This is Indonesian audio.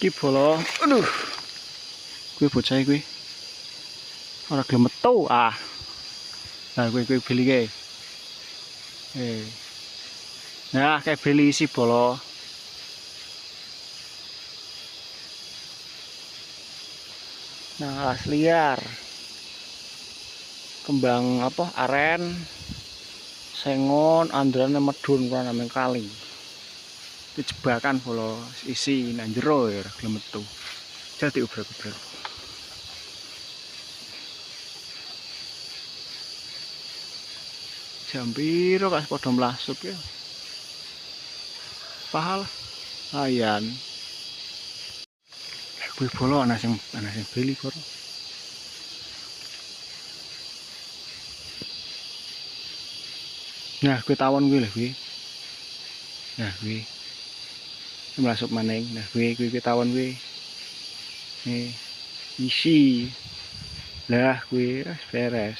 Ki bola. Aduh. Kuwi bocah kuwi. Ora gelem metu ah. Nah, kuwi beli kae. Nah, kayak beli isi bola. Nah, alas liar. Kembang apa? Aren. Sengon, andrane medun kurang nang kali. Itu jebakan bola isi nang jero ya ora gelem metu. Jadi ubrak-ubrak. Jam piro kas padha mlasup ya. Pahal ayan. Kuwi bola ana sing beli kok. Nah, kuwi tawon kuwi lho kuwi. Nah, kuwi. Mlasup maning. Nah, kuwi tawon kuwi. Nih, isi. Lah kuwi beres.